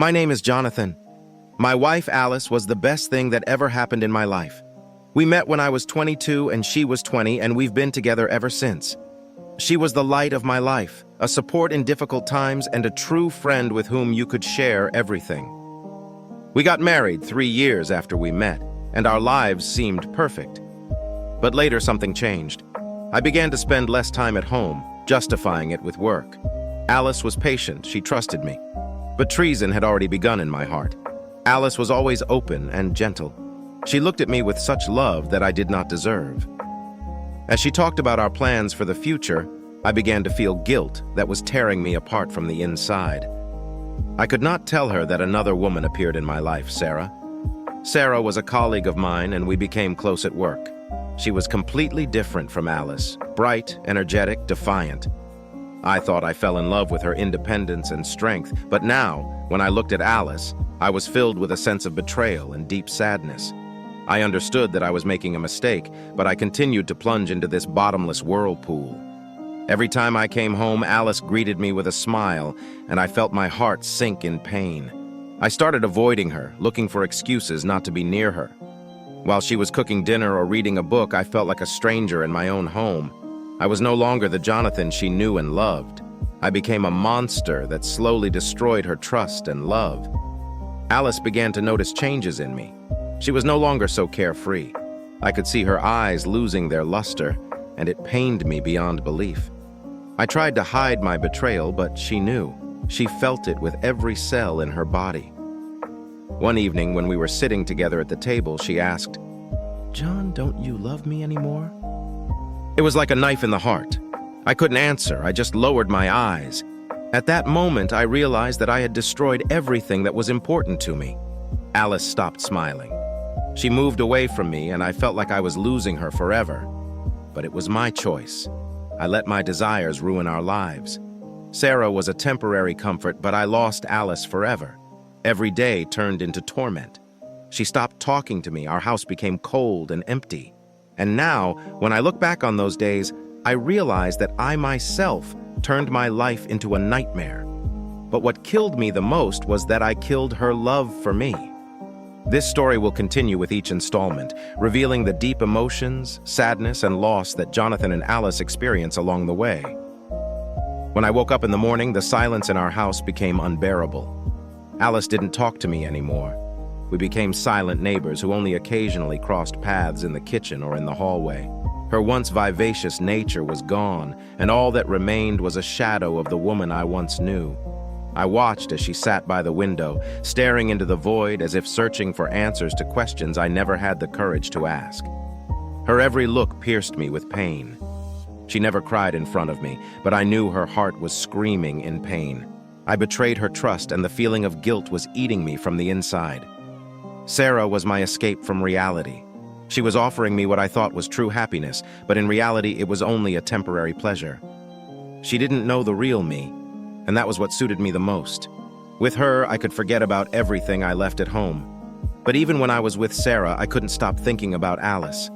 My name is Jonathan. My wife, Alice, was the best thing that ever happened in my life. We met when I was 22 and she was 20, and we've been together ever since. She was the light of my life, a support in difficult times, and a true friend with whom you could share everything. We got married 3 years after we met, and our lives seemed perfect. But later something changed. I began to spend less time at home, justifying it with work. Alice was patient, she trusted me. But treason had already begun in my heart. Alice was always open and gentle. She looked at me with such love that I did not deserve. As she talked about our plans for the future, I began to feel guilt that was tearing me apart from the inside. I could not tell her that another woman appeared in my life, Sarah. Sarah was a colleague of mine, and we became close at work. She was completely different from Alice, bright, energetic, defiant. I thought I fell in love with her independence and strength, but now, when I looked at Alice, I was filled with a sense of betrayal and deep sadness. I understood that I was making a mistake, but I continued to plunge into this bottomless whirlpool. Every time I came home, Alice greeted me with a smile, and I felt my heart sink in pain. I started avoiding her, looking for excuses not to be near her. While she was cooking dinner or reading a book, I felt like a stranger in my own home. I was no longer the Jonathan she knew and loved. I became a monster that slowly destroyed her trust and love. Alice began to notice changes in me. She was no longer so carefree. I could see her eyes losing their luster, and it pained me beyond belief. I tried to hide my betrayal, but she knew. She felt it with every cell in her body. One evening, when we were sitting together at the table, she asked, "John, don't you love me anymore?" It was like a knife in the heart. I couldn't answer, I just lowered my eyes. At that moment, I realized that I had destroyed everything that was important to me. Alice stopped smiling. She moved away from me, and I felt like I was losing her forever. But it was my choice. I let my desires ruin our lives. Sarah was a temporary comfort, but I lost Alice forever. Every day turned into torment. She stopped talking to me, our house became cold and empty. And now, when I look back on those days, I realize that I myself turned my life into a nightmare. But what killed me the most was that I killed her love for me. This story will continue with each installment, revealing the deep emotions, sadness, and loss that Jonathan and Alice experience along the way. When I woke up in the morning, the silence in our house became unbearable. Alice didn't talk to me anymore. We became silent neighbors who only occasionally crossed paths in the kitchen or in the hallway. Her once vivacious nature was gone, and all that remained was a shadow of the woman I once knew. I watched as she sat by the window, staring into the void as if searching for answers to questions I never had the courage to ask. Her every look pierced me with pain. She never cried in front of me, but I knew her heart was screaming in pain. I betrayed her trust, and the feeling of guilt was eating me from the inside. Sarah was my escape from reality. She was offering me what I thought was true happiness, but in reality it was only a temporary pleasure. She didn't know the real me, and that was what suited me the most. With her, I could forget about everything I left at home. But even when I was with Sarah, I couldn't stop thinking about Alice.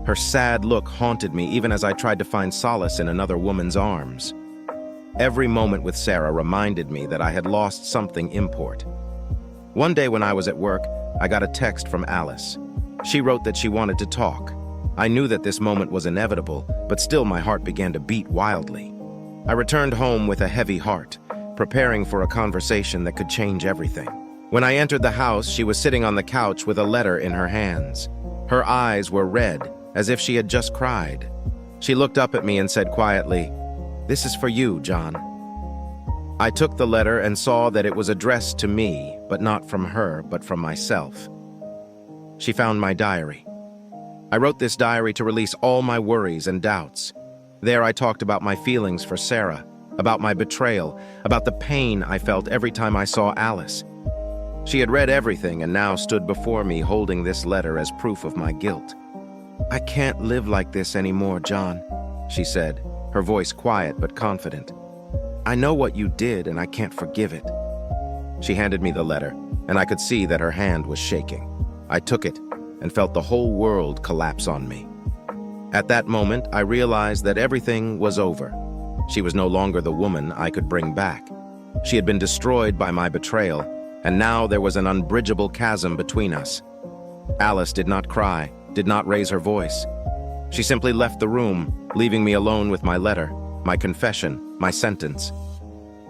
Her sad look haunted me even as I tried to find solace in another woman's arms. Every moment with Sarah reminded me that I had lost something important. One day when I was at work, I got a text from Alice. She wrote that she wanted to talk. I knew that this moment was inevitable, but still my heart began to beat wildly. I returned home with a heavy heart, preparing for a conversation that could change everything. When I entered the house, she was sitting on the couch with a letter in her hands. Her eyes were red, as if she had just cried. She looked up at me and said quietly, "This is for you, John." I took the letter and saw that it was addressed to me, but not from her, but from myself. She found my diary. I wrote this diary to release all my worries and doubts. There I talked about my feelings for Sarah, about my betrayal, about the pain I felt every time I saw Alice. She had read everything and now stood before me holding this letter as proof of my guilt. "I can't live like this anymore, John," she said, her voice quiet but confident. "I know what you did and I can't forgive it." She handed me the letter, and I could see that her hand was shaking. I took it and felt the whole world collapse on me. At that moment, I realized that everything was over. She was no longer the woman I could bring back. She had been destroyed by my betrayal, and now there was an unbridgeable chasm between us. Alice did not cry, did not raise her voice. She simply left the room, leaving me alone with my letter, my confession, my sentence.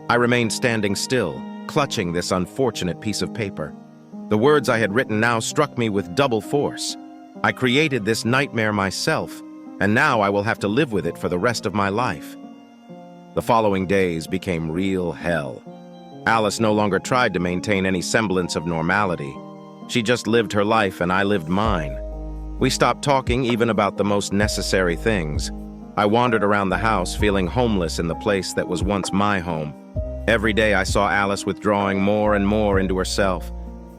I remained standing still, clutching this unfortunate piece of paper. The words I had written now struck me with double force. I created this nightmare myself, and now I will have to live with it for the rest of my life. The following days became real hell. Alice no longer tried to maintain any semblance of normality. She just lived her life and I lived mine. We stopped talking even about the most necessary things. I wandered around the house feeling homeless in the place that was once my home. Every day I saw Alice withdrawing more and more into herself.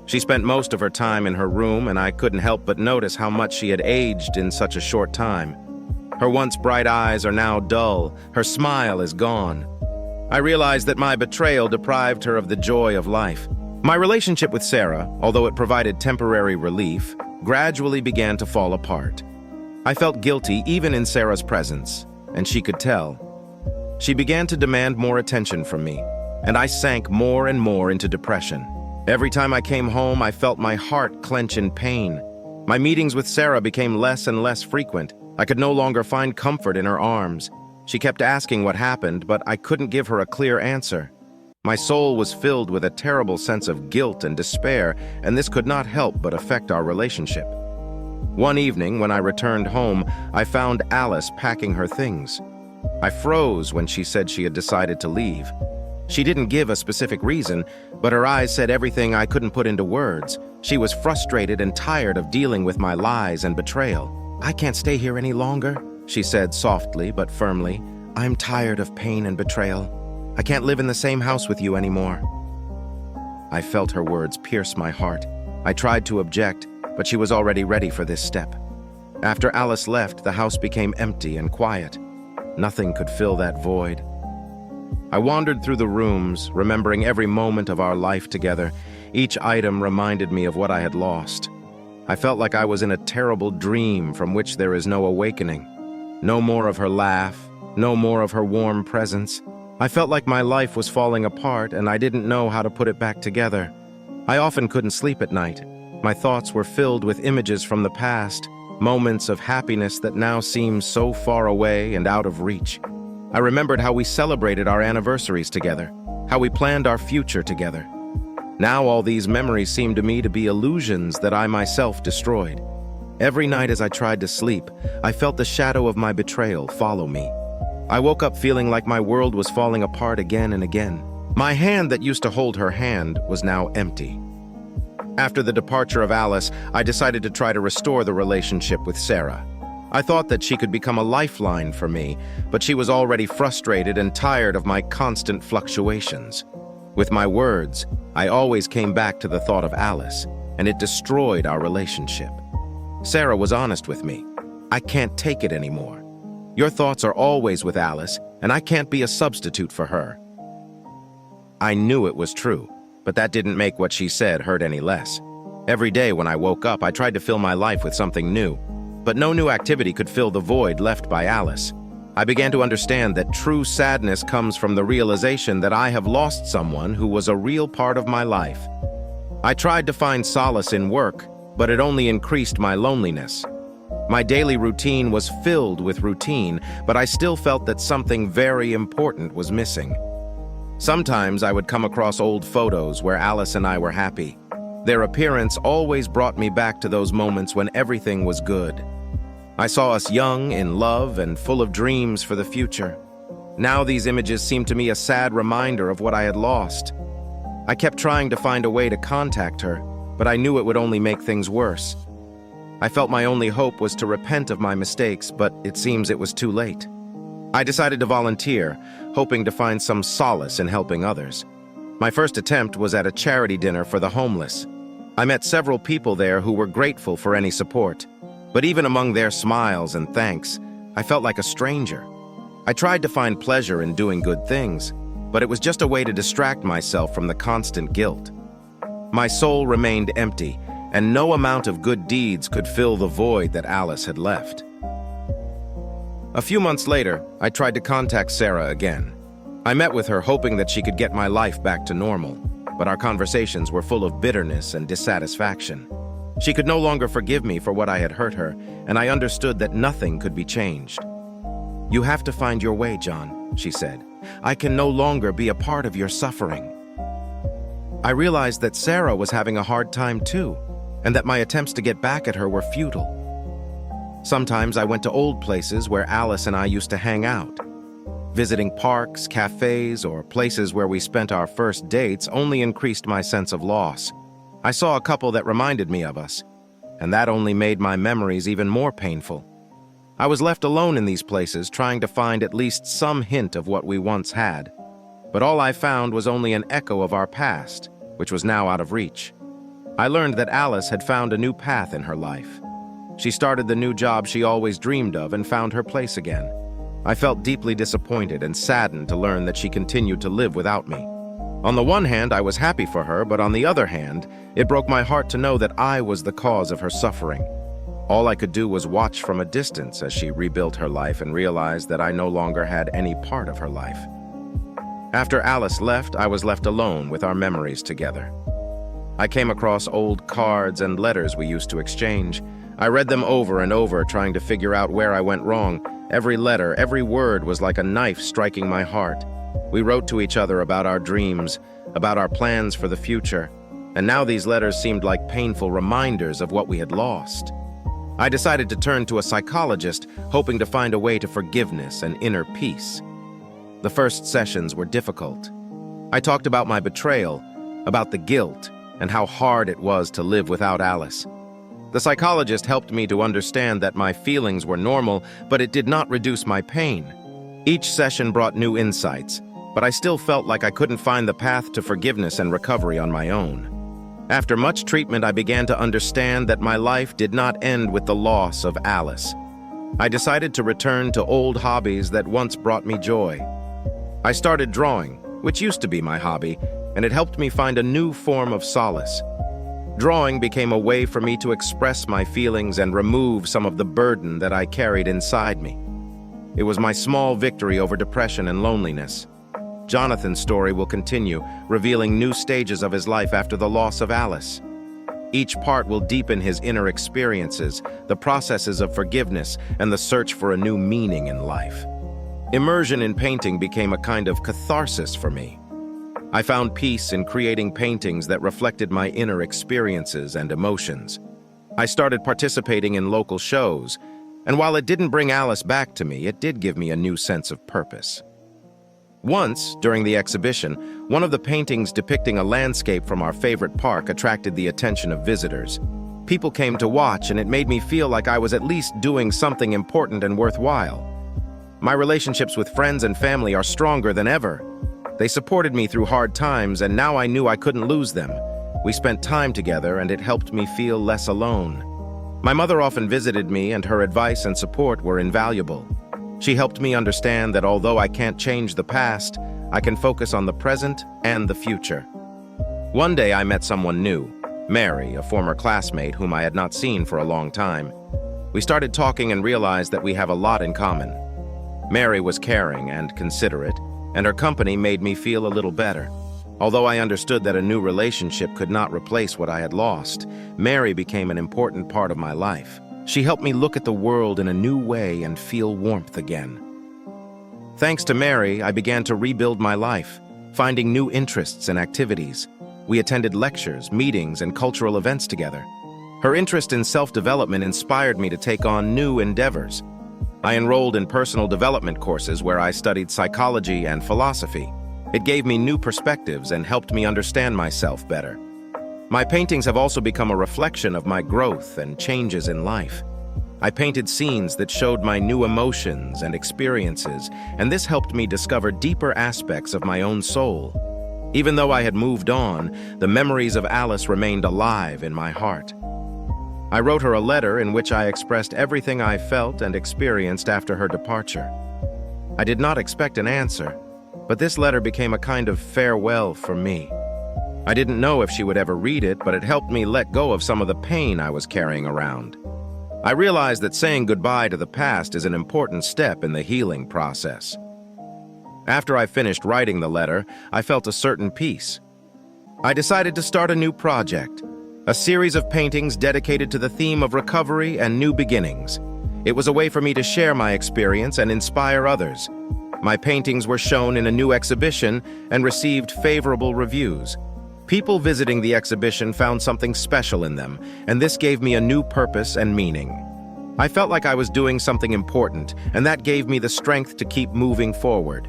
She spent most of her time in her room, and I couldn't help but notice how much she had aged in such a short time. Her once bright eyes are now dull, her smile is gone. I realized that my betrayal deprived her of the joy of life. My relationship with Sarah, although it provided temporary relief, gradually began to fall apart. I felt guilty even in Sarah's presence, and she could tell. She began to demand more attention from me, and I sank more and more into depression. Every time I came home, I felt my heart clench in pain. My meetings with Sarah became less and less frequent. I could no longer find comfort in her arms. She kept asking what happened, but I couldn't give her a clear answer. My soul was filled with a terrible sense of guilt and despair, and this could not help but affect our relationship. One evening, when I returned home, I found Alice packing her things. I froze when she said she had decided to leave. She didn't give a specific reason, but her eyes said everything I couldn't put into words. She was frustrated and tired of dealing with my lies and betrayal. "I can't stay here any longer," she said softly but firmly. "I'm tired of pain and betrayal. I can't live in the same house with you anymore." I felt her words pierce my heart. I tried to object, but she was already ready for this step. After Alice left, the house became empty and quiet. Nothing could fill that void. I wandered through the rooms, remembering every moment of our life together. Each item reminded me of what I had lost. I felt like I was in a terrible dream from which there is no awakening. No more of her laugh, no more of her warm presence. I felt like my life was falling apart and I didn't know how to put it back together. I often couldn't sleep at night. My thoughts were filled with images from the past, moments of happiness that now seem so far away and out of reach. I remembered how we celebrated our anniversaries together, how we planned our future together. Now all these memories seemed to me to be illusions that I myself destroyed. Every night as I tried to sleep, I felt the shadow of my betrayal follow me. I woke up feeling like my world was falling apart again and again. My hand that used to hold her hand was now empty. After the departure of Alice, I decided to try to restore the relationship with Sarah. I thought that she could become a lifeline for me, but she was already frustrated and tired of my constant fluctuations. With my words, I always came back to the thought of Alice, and it destroyed our relationship. Sarah was honest with me. "I can't take it anymore. Your thoughts are always with Alice, and I can't be a substitute for her." I knew it was true, but that didn't make what she said hurt any less. Every day when I woke up, I tried to fill my life with something new. But no new activity could fill the void left by Alice. I began to understand that true sadness comes from the realization that I have lost someone who was a real part of my life. I tried to find solace in work, but it only increased my loneliness. My daily routine was filled with routine, but I still felt that something very important was missing. Sometimes I would come across old photos where Alice and I were happy. Their appearance always brought me back to those moments when everything was good. I saw us young, in love, and full of dreams for the future. Now these images seemed to me a sad reminder of what I had lost. I kept trying to find a way to contact her, but I knew it would only make things worse. I felt my only hope was to repent of my mistakes, but it seems it was too late. I decided to volunteer, hoping to find some solace in helping others. My first attempt was at a charity dinner for the homeless. I met several people there who were grateful for any support. But even among their smiles and thanks, I felt like a stranger. I tried to find pleasure in doing good things, but it was just a way to distract myself from the constant guilt. My soul remained empty, and no amount of good deeds could fill the void that Alice had left. A few months later, I tried to contact Sarah again. I met with her hoping that she could get my life back to normal. but our conversations were full of bitterness and dissatisfaction. She could no longer forgive me for what I had hurt her, and I understood that nothing could be changed. "You have to find your way, John," she said. "I can no longer be a part of your suffering." I realized that Sarah was having a hard time too, and that my attempts to get back at her were futile. Sometimes I went to old places where Alice and I used to hang out. Visiting parks, cafes, or places where we spent our first dates only increased my sense of loss. I saw a couple that reminded me of us, and that only made my memories even more painful. I was left alone in these places trying to find at least some hint of what we once had, but all I found was only an echo of our past, which was now out of reach. I learned that Alice had found a new path in her life. She started the new job she always dreamed of and found her place again. I felt deeply disappointed and saddened to learn that she continued to live without me. On the one hand, I was happy for her, but on the other hand, it broke my heart to know that I was the cause of her suffering. All I could do was watch from a distance as she rebuilt her life and realized that I no longer had any part of her life. After Alice left, I was left alone with our memories together. I came across old cards and letters we used to exchange. I read them over and over, trying to figure out where I went wrong. Every letter, every word was like a knife striking my heart. We wrote to each other about our dreams, about our plans for the future, and now these letters seemed like painful reminders of what we had lost. I decided to turn to a psychologist, hoping to find a way to forgiveness and inner peace. The first sessions were difficult. I talked about my betrayal, about the guilt, and how hard it was to live without Alice. The psychologist helped me to understand that my feelings were normal, but it did not reduce my pain. Each session brought new insights, but I still felt like I couldn't find the path to forgiveness and recovery on my own. After much treatment, I began to understand that my life did not end with the loss of Alice. I decided to return to old hobbies that once brought me joy. I started drawing, which used to be my hobby, and it helped me find a new form of solace. Drawing became a way for me to express my feelings and remove some of the burden that I carried inside me. It was my small victory over depression and loneliness. Jonathan's story will continue, revealing new stages of his life after the loss of Alice. Each part will deepen his inner experiences, the processes of forgiveness, and the search for a new meaning in life. Immersion in painting became a kind of catharsis for me. I found peace in creating paintings that reflected my inner experiences and emotions. I started participating in local shows, and while it didn't bring Alice back to me, it did give me a new sense of purpose. Once, during the exhibition, one of the paintings depicting a landscape from our favorite park attracted the attention of visitors. People came to watch, and it made me feel like I was at least doing something important and worthwhile. My relationships with friends and family are stronger than ever. They supported me through hard times, and now I knew I couldn't lose them. We spent time together, and it helped me feel less alone. My mother often visited me, and her advice and support were invaluable. She helped me understand that although I can't change the past, I can focus on the present and the future. One day I met someone new, Mary, a former classmate whom I had not seen for a long time. We started talking and realized that we have a lot in common. Mary was caring and considerate, and her company made me feel a little better. Although I understood that a new relationship could not replace what I had lost, Mary became an important part of my life. She helped me look at the world in a new way and feel warmth again. Thanks to Mary, I began to rebuild my life, finding new interests and activities. We attended lectures, meetings, and cultural events together. Her interest in self-development inspired me to take on new endeavors. I enrolled in personal development courses where I studied psychology and philosophy. It gave me new perspectives and helped me understand myself better. My paintings have also become a reflection of my growth and changes in life. I painted scenes that showed my new emotions and experiences, and this helped me discover deeper aspects of my own soul. Even though I had moved on, the memories of Alice remained alive in my heart. I wrote her a letter in which I expressed everything I felt and experienced after her departure. I did not expect an answer, but this letter became a kind of farewell for me. I didn't know if she would ever read it, but it helped me let go of some of the pain I was carrying around. I realized that saying goodbye to the past is an important step in the healing process. After I finished writing the letter, I felt a certain peace. I decided to start a new project, a series of paintings dedicated to the theme of recovery and new beginnings. It was a way for me to share my experience and inspire others. My paintings were shown in a new exhibition and received favorable reviews. People visiting the exhibition found something special in them, and this gave me a new purpose and meaning. I felt like I was doing something important, and that gave me the strength to keep moving forward.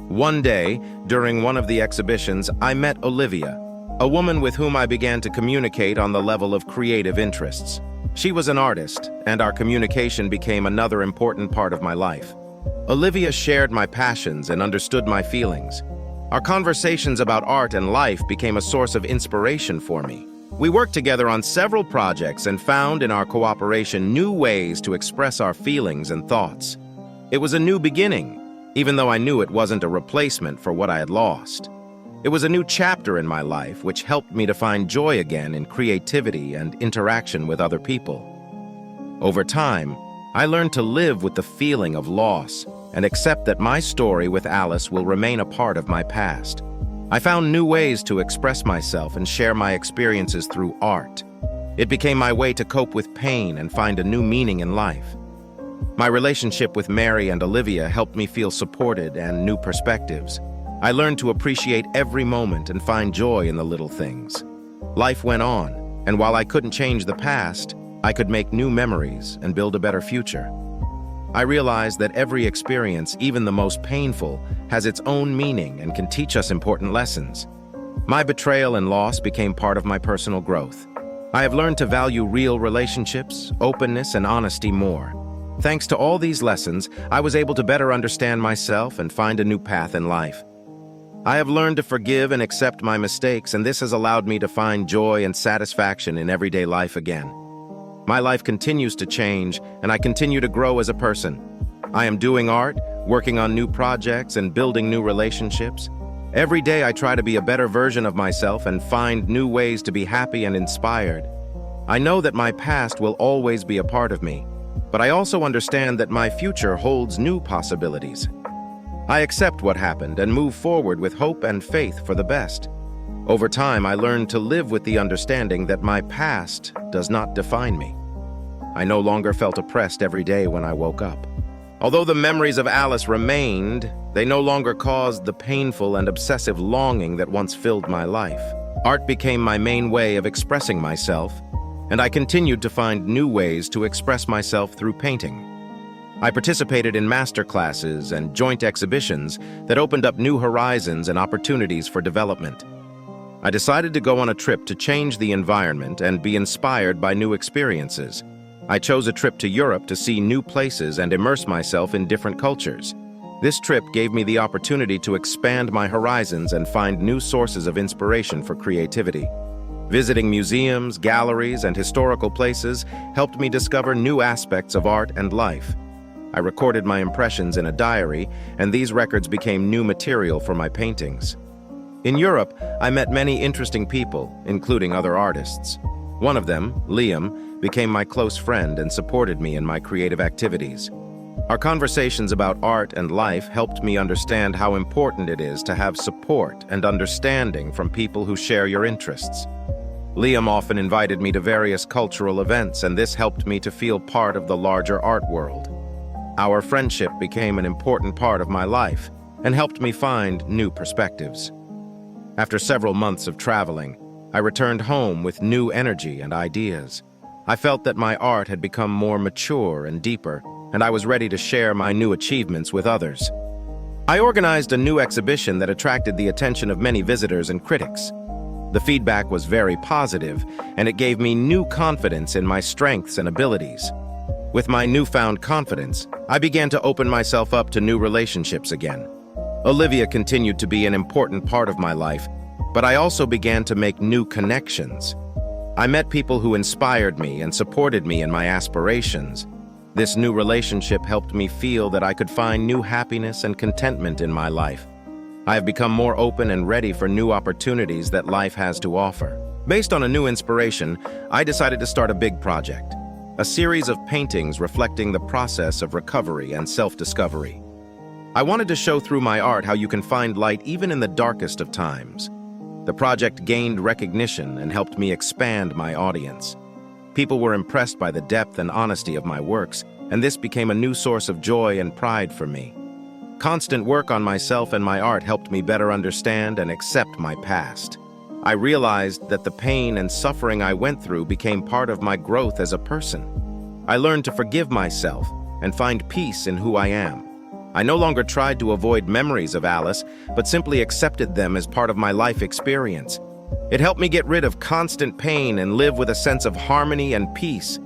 One day, during one of the exhibitions, I met Olivia, a woman with whom I began to communicate on the level of creative interests. She was an artist, and our communication became another important part of my life. Olivia shared my passions and understood my feelings. Our conversations about art and life became a source of inspiration for me. We worked together on several projects and found in our cooperation new ways to express our feelings and thoughts. It was a new beginning, even though I knew it wasn't a replacement for what I had lost. It was a new chapter in my life which helped me to find joy again in creativity and interaction with other people. Over time, I learned to live with the feeling of loss and accept that my story with Alice will remain a part of my past. I found new ways to express myself and share my experiences through art. It became my way to cope with pain and find a new meaning in life. My relationship with Mary and Olivia helped me feel supported and new perspectives. I learned to appreciate every moment and find joy in the little things. Life went on, and while I couldn't change the past, I could make new memories and build a better future. I realized that every experience, even the most painful, has its own meaning and can teach us important lessons. My betrayal and loss became part of my personal growth. I have learned to value real relationships, openness, and honesty more. Thanks to all these lessons, I was able to better understand myself and find a new path in life. I have learned to forgive and accept my mistakes, and this has allowed me to find joy and satisfaction in everyday life again. My life continues to change, and I continue to grow as a person. I am doing art, working on new projects, and building new relationships. Every day I try to be a better version of myself and find new ways to be happy and inspired. I know that my past will always be a part of me, but I also understand that my future holds new possibilities. I accept what happened and move forward with hope and faith for the best. Over time, I learned to live with the understanding that my past does not define me. I no longer felt oppressed every day when I woke up. Although the memories of Alice remained, they no longer caused the painful and obsessive longing that once filled my life. Art became my main way of expressing myself, and I continued to find new ways to express myself through painting. I participated in master classes and joint exhibitions that opened up new horizons and opportunities for development. I decided to go on a trip to change the environment and be inspired by new experiences. I chose a trip to Europe to see new places and immerse myself in different cultures. This trip gave me the opportunity to expand my horizons and find new sources of inspiration for creativity. Visiting museums, galleries, and historical places helped me discover new aspects of art and life. I recorded my impressions in a diary, and these records became new material for my paintings. In Europe, I met many interesting people, including other artists. One of them, Liam, became my close friend and supported me in my creative activities. Our conversations about art and life helped me understand how important it is to have support and understanding from people who share your interests. Liam often invited me to various cultural events, and this helped me to feel part of the larger art world. Our friendship became an important part of my life and helped me find new perspectives. After several months of traveling, I returned home with new energy and ideas. I felt that my art had become more mature and deeper, and I was ready to share my new achievements with others. I organized a new exhibition that attracted the attention of many visitors and critics. The feedback was very positive, and it gave me new confidence in my strengths and abilities. With my newfound confidence, I began to open myself up to new relationships again. Olivia continued to be an important part of my life, but I also began to make new connections. I met people who inspired me and supported me in my aspirations. This new relationship helped me feel that I could find new happiness and contentment in my life. I have become more open and ready for new opportunities that life has to offer. Based on a new inspiration, I decided to start a big project. A series of paintings reflecting the process of recovery and self-discovery. I wanted to show through my art how you can find light even in the darkest of times. The project gained recognition and helped me expand my audience. People were impressed by the depth and honesty of my works, and this became a new source of joy and pride for me. Constant work on myself and my art helped me better understand and accept my past. I realized that the pain and suffering I went through became part of my growth as a person. I learned to forgive myself and find peace in who I am. I no longer tried to avoid memories of Alice, but simply accepted them as part of my life experience. It helped me get rid of constant pain and live with a sense of harmony and peace.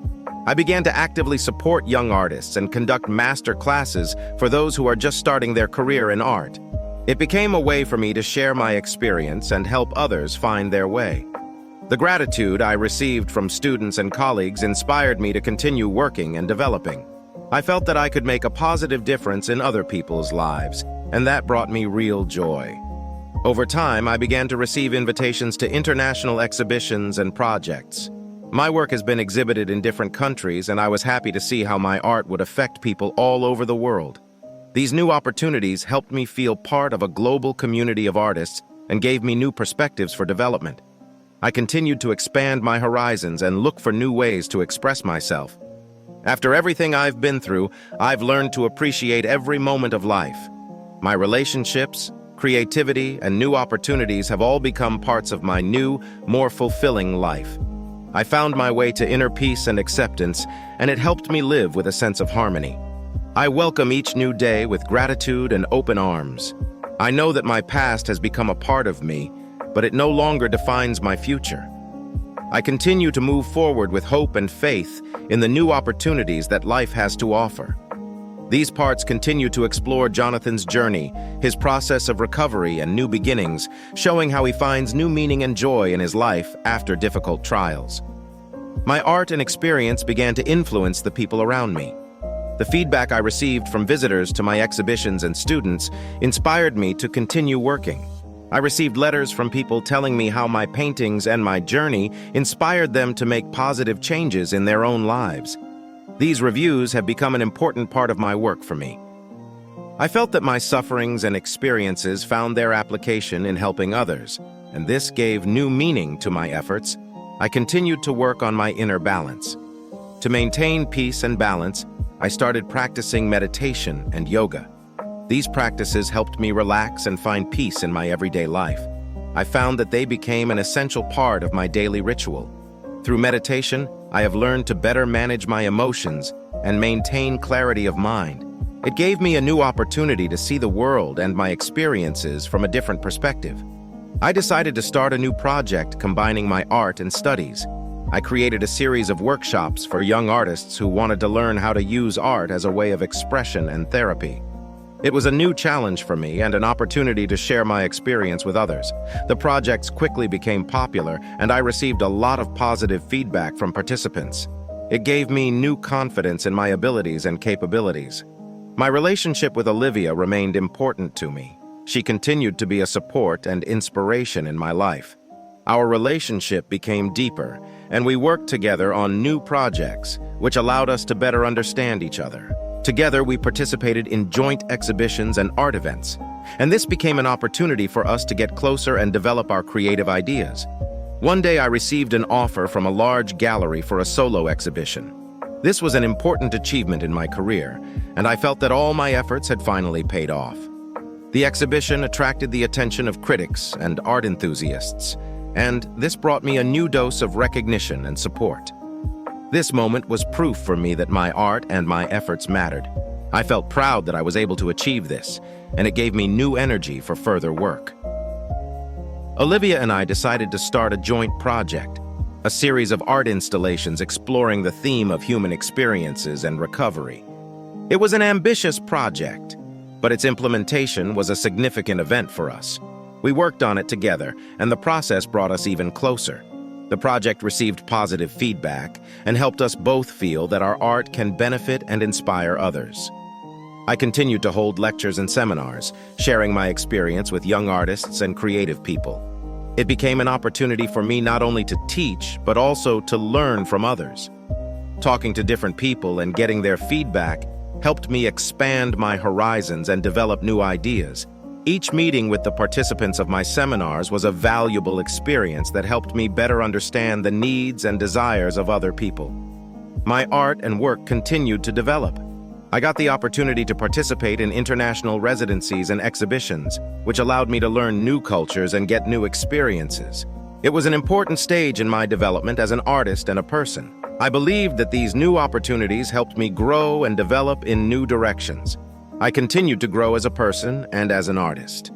I began to actively support young artists and conduct master classes for those who are just starting their career in art. It became a way for me to share my experience and help others find their way. The gratitude I received from students and colleagues inspired me to continue working and developing. I felt that I could make a positive difference in other people's lives, and that brought me real joy. Over time, I began to receive invitations to international exhibitions and projects. My work has been exhibited in different countries, and I was happy to see how my art would affect people all over the world. These new opportunities helped me feel part of a global community of artists and gave me new perspectives for development. I continued to expand my horizons and look for new ways to express myself. After everything I've been through, I've learned to appreciate every moment of life. My relationships, creativity, and new opportunities have all become parts of my new, more fulfilling life. I found my way to inner peace and acceptance, and it helped me live with a sense of harmony. I welcome each new day with gratitude and open arms. I know that my past has become a part of me, but it no longer defines my future. I continue to move forward with hope and faith in the new opportunities that life has to offer. These parts continue to explore Jonathan's journey, his process of recovery and new beginnings, showing how he finds new meaning and joy in his life after difficult trials. My art and experience began to influence the people around me. The feedback I received from visitors to my exhibitions and students inspired me to continue working. I received letters from people telling me how my paintings and my journey inspired them to make positive changes in their own lives. These reviews have become an important part of my work for me. I felt that my sufferings and experiences found their application in helping others, and this gave new meaning to my efforts. I continued to work on my inner balance. To maintain peace and balance, I started practicing meditation and yoga. These practices helped me relax and find peace in my everyday life. I found that they became an essential part of my daily ritual. Through meditation, I have learned to better manage my emotions and maintain clarity of mind. It gave me a new opportunity to see the world and my experiences from a different perspective. I decided to start a new project combining my art and studies. I created a series of workshops for young artists who wanted to learn how to use art as a way of expression and therapy. It was a new challenge for me and an opportunity to share my experience with others. The projects quickly became popular, and I received a lot of positive feedback from participants. It gave me new confidence in my abilities and capabilities. My relationship with Olivia remained important to me. She continued to be a support and inspiration in my life. Our relationship became deeper, and we worked together on new projects, which allowed us to better understand each other. Together, we participated in joint exhibitions and art events, and this became an opportunity for us to get closer and develop our creative ideas. One day, I received an offer from a large gallery for a solo exhibition. This was an important achievement in my career, and I felt that all my efforts had finally paid off. The exhibition attracted the attention of critics and art enthusiasts, and this brought me a new dose of recognition and support. This moment was proof for me that my art and my efforts mattered. I felt proud that I was able to achieve this, and it gave me new energy for further work. Olivia and I decided to start a joint project, a series of art installations exploring the theme of human experiences and recovery. It was an ambitious project, but its implementation was a significant event for us. We worked on it together, and the process brought us even closer. The project received positive feedback and helped us both feel that our art can benefit and inspire others. I continued to hold lectures and seminars, sharing my experience with young artists and creative people. It became an opportunity for me not only to teach, but also to learn from others. Talking to different people and getting their feedback helped me expand my horizons and develop new ideas. Each meeting with the participants of my seminars was a valuable experience that helped me better understand the needs and desires of other people. My art and work continued to develop. I got the opportunity to participate in international residencies and exhibitions, which allowed me to learn new cultures and get new experiences. It was an important stage in my development as an artist and a person. I believed that these new opportunities helped me grow and develop in new directions. I continued to grow as a person and as an artist.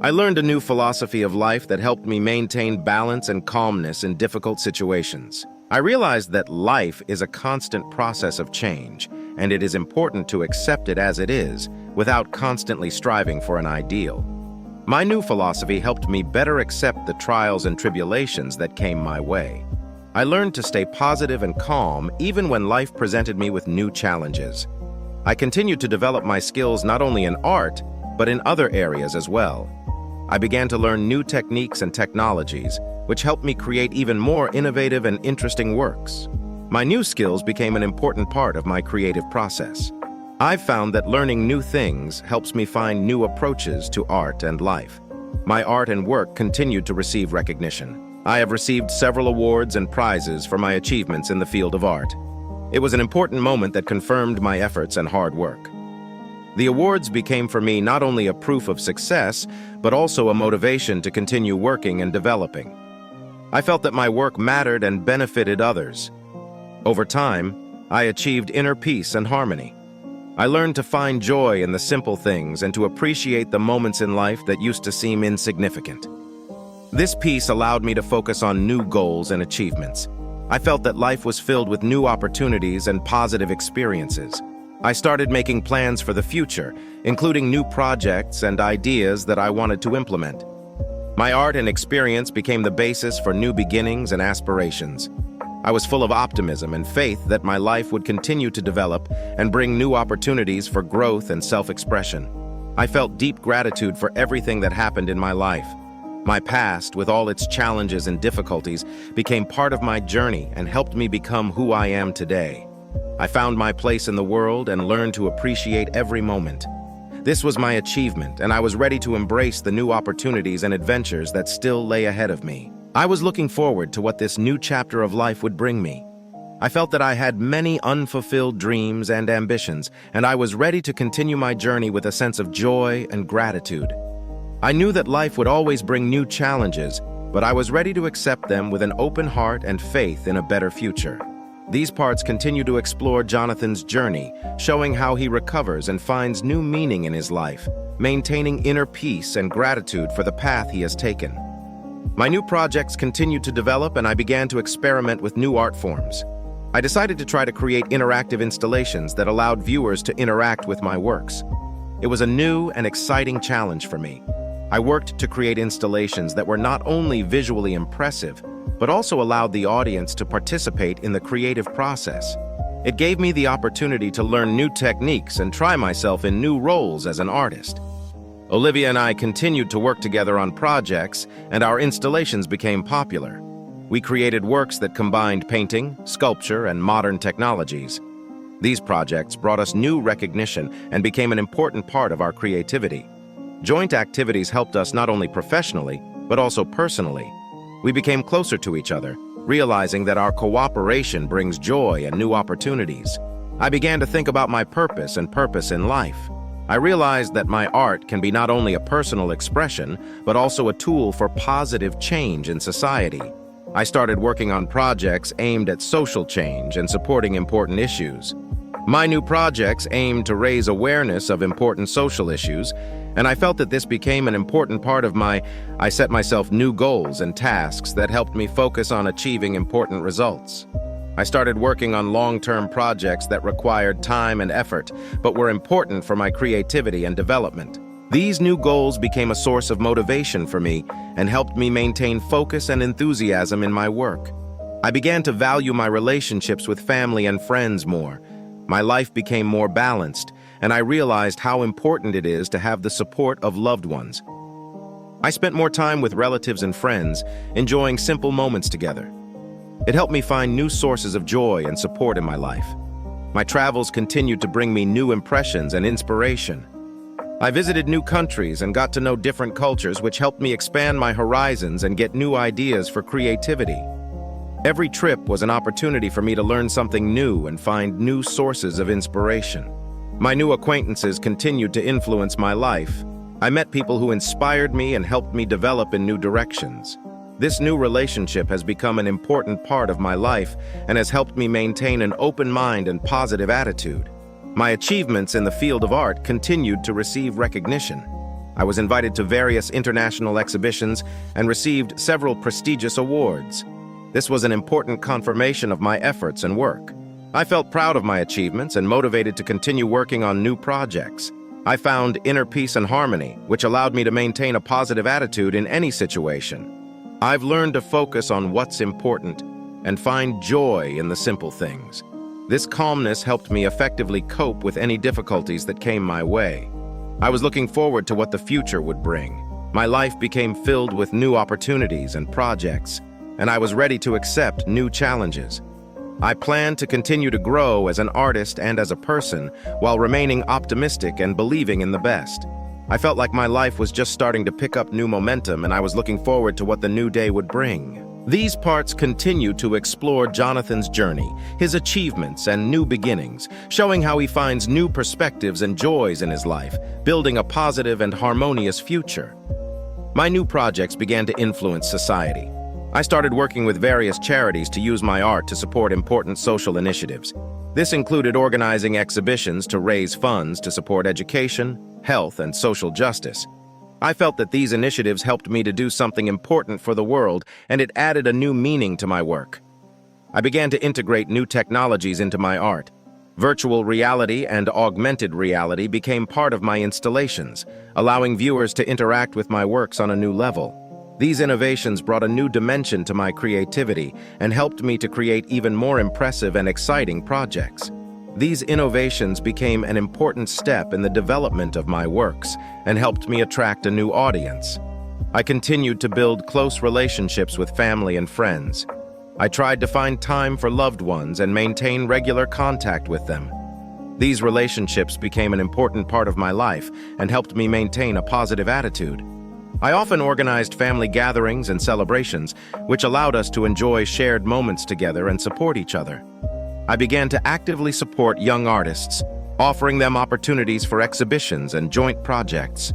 I learned a new philosophy of life that helped me maintain balance and calmness in difficult situations. I realized that life is a constant process of change, and it is important to accept it as it is, without constantly striving for an ideal. My new philosophy helped me better accept the trials and tribulations that came my way. I learned to stay positive and calm even when life presented me with new challenges. I continued to develop my skills not only in art, but in other areas as well. I began to learn new techniques and technologies, which helped me create even more innovative and interesting works. My new skills became an important part of my creative process. I've found that learning new things helps me find new approaches to art and life. My art and work continued to receive recognition. I have received several awards and prizes for my achievements in the field of art. It was an important moment that confirmed my efforts and hard work. The awards became for me not only a proof of success, but also a motivation to continue working and developing. I felt that my work mattered and benefited others. Over time, I achieved inner peace and harmony. I learned to find joy in the simple things and to appreciate the moments in life that used to seem insignificant. This peace allowed me to focus on new goals and achievements. I felt that life was filled with new opportunities and positive experiences. I started making plans for the future, including new projects and ideas that I wanted to implement. My art and experience became the basis for new beginnings and aspirations. I was full of optimism and faith that my life would continue to develop and bring new opportunities for growth and self-expression. I felt deep gratitude for everything that happened in my life. My past, with all its challenges and difficulties, became part of my journey and helped me become who I am today. I found my place in the world and learned to appreciate every moment. This was my achievement, and I was ready to embrace the new opportunities and adventures that still lay ahead of me. I was looking forward to what this new chapter of life would bring me. I felt that I had many unfulfilled dreams and ambitions, and I was ready to continue my journey with a sense of joy and gratitude. I knew that life would always bring new challenges, but I was ready to accept them with an open heart and faith in a better future. These parts continue to explore Jonathan's journey, showing how he recovers and finds new meaning in his life, maintaining inner peace and gratitude for the path he has taken. My new projects continued to develop, and I began to experiment with new art forms. I decided to try to create interactive installations that allowed viewers to interact with my works. It was a new and exciting challenge for me. I worked to create installations that were not only visually impressive, but also allowed the audience to participate in the creative process. It gave me the opportunity to learn new techniques and try myself in new roles as an artist. Olivia and I continued to work together on projects, and our installations became popular. We created works that combined painting, sculpture, and modern technologies. These projects brought us new recognition and became an important part of our creativity. Joint activities helped us not only professionally, but also personally. We became closer to each other, realizing that our cooperation brings joy and new opportunities. I began to think about my purpose in life. I realized that my art can be not only a personal expression, but also a tool for positive change in society. I started working on projects aimed at social change and supporting important issues. My new projects aimed to raise awareness of important social issues, and I felt that this became an important part of I set myself new goals and tasks that helped me focus on achieving important results. I started working on long-term projects that required time and effort, but were important for my creativity and development. These new goals became a source of motivation for me and helped me maintain focus and enthusiasm in my work. I began to value my relationships with family and friends more. My life became more balanced, and I realized how important it is to have the support of loved ones. I spent more time with relatives and friends, enjoying simple moments together. It helped me find new sources of joy and support in my life. My travels continued to bring me new impressions and inspiration. I visited new countries and got to know different cultures, which helped me expand my horizons and get new ideas for creativity. Every trip was an opportunity for me to learn something new and find new sources of inspiration. My new acquaintances continued to influence my life. I met people who inspired me and helped me develop in new directions. This new relationship has become an important part of my life and has helped me maintain an open mind and positive attitude. My achievements in the field of art continued to receive recognition. I was invited to various international exhibitions and received several prestigious awards. This was an important confirmation of my efforts and work. I felt proud of my achievements and motivated to continue working on new projects. I found inner peace and harmony, which allowed me to maintain a positive attitude in any situation. I've learned to focus on what's important and find joy in the simple things. This calmness helped me effectively cope with any difficulties that came my way. I was looking forward to what the future would bring. My life became filled with new opportunities and projects, and I was ready to accept new challenges. I planned to continue to grow as an artist and as a person while remaining optimistic and believing in the best. I felt like my life was just starting to pick up new momentum, and I was looking forward to what the new day would bring. These parts continue to explore Jonathan's journey, his achievements, and new beginnings, showing how he finds new perspectives and joys in his life, building a positive and harmonious future. My new projects began to influence society. I started working with various charities to use my art to support important social initiatives. This included organizing exhibitions to raise funds to support education, health, and social justice. I felt that these initiatives helped me to do something important for the world, and it added a new meaning to my work. I began to integrate new technologies into my art. Virtual reality and augmented reality became part of my installations, allowing viewers to interact with my works on a new level. These innovations brought a new dimension to my creativity and helped me to create even more impressive and exciting projects. These innovations became an important step in the development of my works and helped me attract a new audience. I continued to build close relationships with family and friends. I tried to find time for loved ones and maintain regular contact with them. These relationships became an important part of my life and helped me maintain a positive attitude. I often organized family gatherings and celebrations, which allowed us to enjoy shared moments together and support each other. I began to actively support young artists, offering them opportunities for exhibitions and joint projects.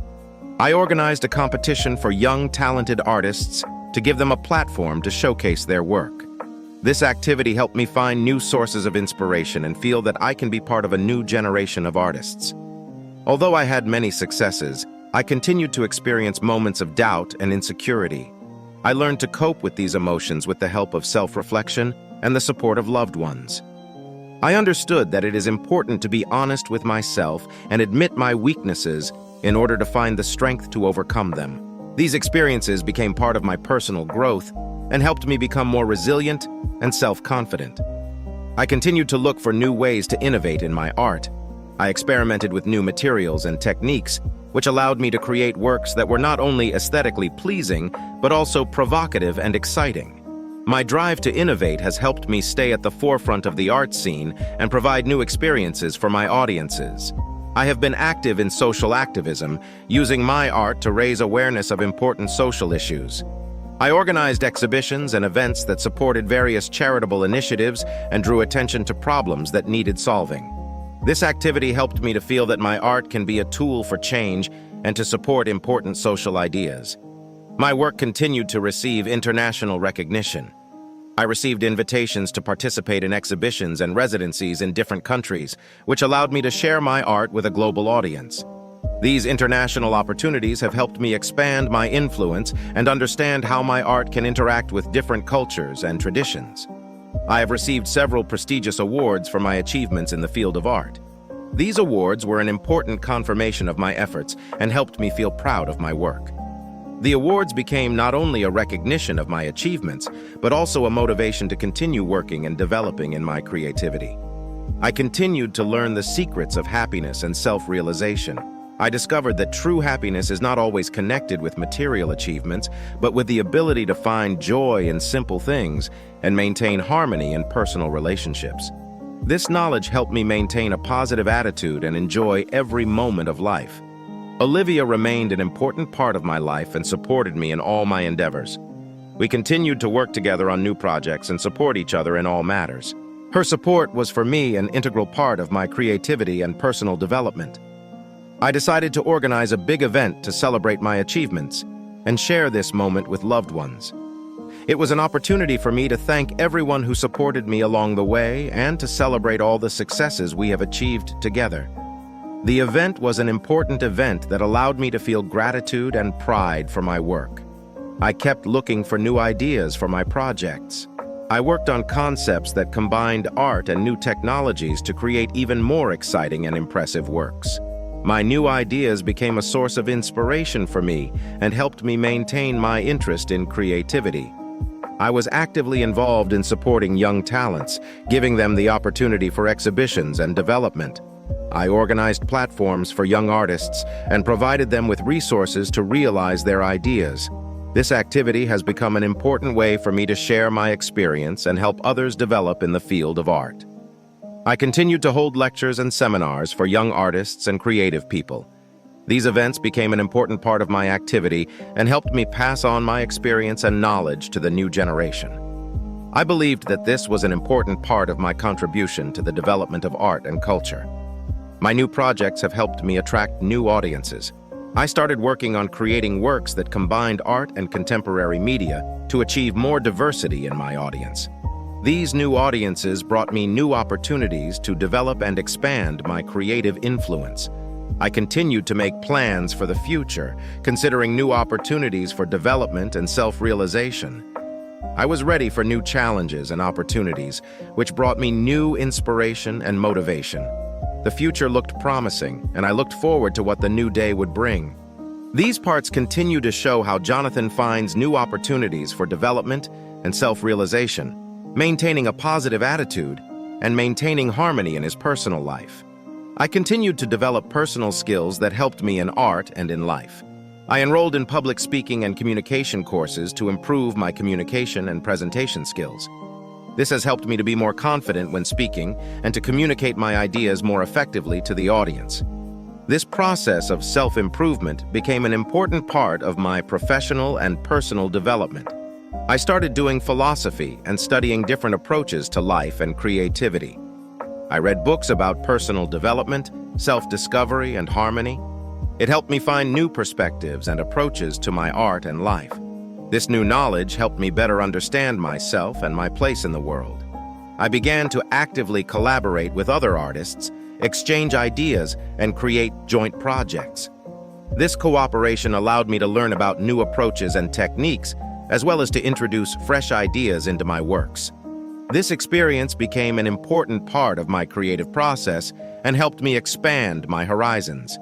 I organized a competition for young, talented artists to give them a platform to showcase their work. This activity helped me find new sources of inspiration and feel that I can be part of a new generation of artists. Although I had many successes, I continued to experience moments of doubt and insecurity. I learned to cope with these emotions with the help of self-reflection and the support of loved ones. I understood that it is important to be honest with myself and admit my weaknesses in order to find the strength to overcome them. These experiences became part of my personal growth and helped me become more resilient and self-confident. I continued to look for new ways to innovate in my art. I experimented with new materials and techniques, which allowed me to create works that were not only aesthetically pleasing, but also provocative and exciting. My drive to innovate has helped me stay at the forefront of the art scene and provide new experiences for my audiences. I have been active in social activism, using my art to raise awareness of important social issues. I organized exhibitions and events that supported various charitable initiatives and drew attention to problems that needed solving. This activity helped me to feel that my art can be a tool for change and to support important social ideas. My work continued to receive international recognition. I received invitations to participate in exhibitions and residencies in different countries, which allowed me to share my art with a global audience. These international opportunities have helped me expand my influence and understand how my art can interact with different cultures and traditions. I have received several prestigious awards for my achievements in the field of art. These awards were an important confirmation of my efforts and helped me feel proud of my work. The awards became not only a recognition of my achievements, but also a motivation to continue working and developing in my creativity. I continued to learn the secrets of happiness and self-realization. I discovered that true happiness is not always connected with material achievements, but with the ability to find joy in simple things and maintain harmony in personal relationships. This knowledge helped me maintain a positive attitude and enjoy every moment of life. Olivia remained an important part of my life and supported me in all my endeavors. We continued to work together on new projects and support each other in all matters. Her support was for me an integral part of my creativity and personal development. I decided to organize a big event to celebrate my achievements and share this moment with loved ones. It was an opportunity for me to thank everyone who supported me along the way and to celebrate all the successes we have achieved together. The event was an important event that allowed me to feel gratitude and pride for my work. I kept looking for new ideas for my projects. I worked on concepts that combined art and new technologies to create even more exciting and impressive works. My new ideas became a source of inspiration for me and helped me maintain my interest in creativity. I was actively involved in supporting young talents, giving them the opportunity for exhibitions and development. I organized platforms for young artists and provided them with resources to realize their ideas. This activity has become an important way for me to share my experience and help others develop in the field of art. I continued to hold lectures and seminars for young artists and creative people. These events became an important part of my activity and helped me pass on my experience and knowledge to the new generation. I believed that this was an important part of my contribution to the development of art and culture. My new projects have helped me attract new audiences. I started working on creating works that combined art and contemporary media to achieve more diversity in my audience. These new audiences brought me new opportunities to develop and expand my creative influence. I continued to make plans for the future, considering new opportunities for development and self-realization. I was ready for new challenges and opportunities, which brought me new inspiration and motivation. The future looked promising, and I looked forward to what the new day would bring. These parts continue to show how Jonathan finds new opportunities for development and self-realization, maintaining a positive attitude and maintaining harmony in his personal life. I continued to develop personal skills that helped me in art and in life. I enrolled in public speaking and communication courses to improve my communication and presentation skills. This has helped me to be more confident when speaking and to communicate my ideas more effectively to the audience. This process of self-improvement became an important part of my professional and personal development. I started doing philosophy and studying different approaches to life and creativity. I read books about personal development, self-discovery, and harmony. It helped me find new perspectives and approaches to my art and life. This new knowledge helped me better understand myself and my place in the world. I began to actively collaborate with other artists, exchange ideas, and create joint projects. This cooperation allowed me to learn about new approaches and techniques, as well as to introduce fresh ideas into my works. This experience became an important part of my creative process and helped me expand my horizons.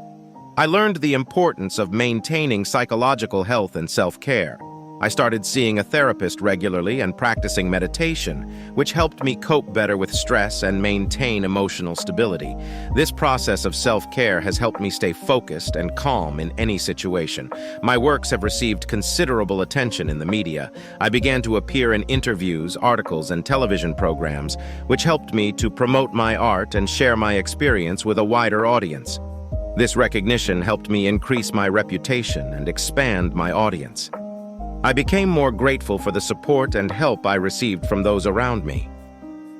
I learned the importance of maintaining psychological health and self-care. I started seeing a therapist regularly and practicing meditation, which helped me cope better with stress and maintain emotional stability. This process of self-care has helped me stay focused and calm in any situation. My works have received considerable attention in the media. I began to appear in interviews, articles, and television programs, which helped me to promote my art and share my experience with a wider audience. This recognition helped me increase my reputation and expand my audience. I became more grateful for the support and help I received from those around me.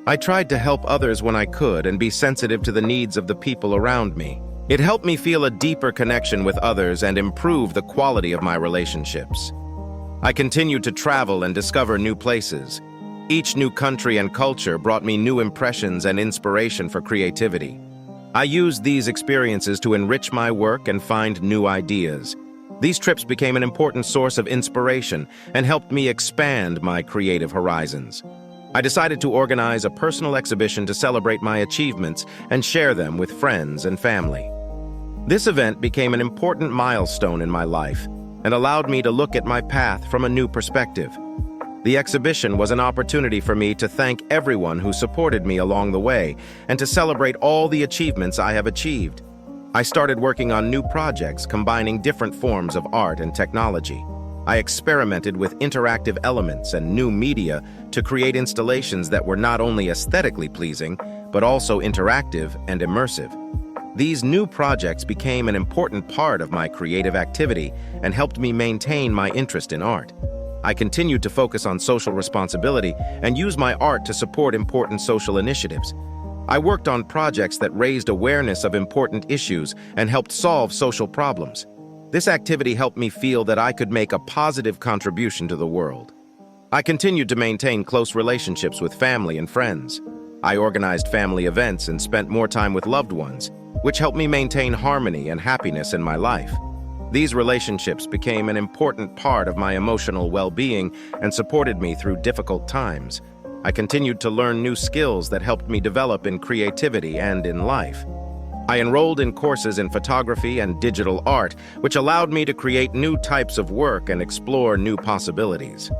I tried to help others when I could and be sensitive to the needs of the people around me. It helped me feel a deeper connection with others and improve the quality of my relationships. I continued to travel and discover new places. Each new country and culture brought me new impressions and inspiration for creativity. I used these experiences to enrich my work and find new ideas. These trips became an important source of inspiration and helped me expand my creative horizons. I decided to organize a personal exhibition to celebrate my achievements and share them with friends and family. This event became an important milestone in my life and allowed me to look at my path from a new perspective. The exhibition was an opportunity for me to thank everyone who supported me along the way and to celebrate all the achievements I have achieved. I started working on new projects combining different forms of art and technology. I experimented with interactive elements and new media to create installations that were not only aesthetically pleasing, but also interactive and immersive. These new projects became an important part of my creative activity and helped me maintain my interest in art. I continued to focus on social responsibility and use my art to support important social initiatives. I worked on projects that raised awareness of important issues and helped solve social problems. This activity helped me feel that I could make a positive contribution to the world. I continued to maintain close relationships with family and friends. I organized family events and spent more time with loved ones, which helped me maintain harmony and happiness in my life. These relationships became an important part of my emotional well-being and supported me through difficult times. I continued to learn new skills that helped me develop in creativity and in life. I enrolled in courses in photography and digital art, which allowed me to create new types of work and explore new possibilities.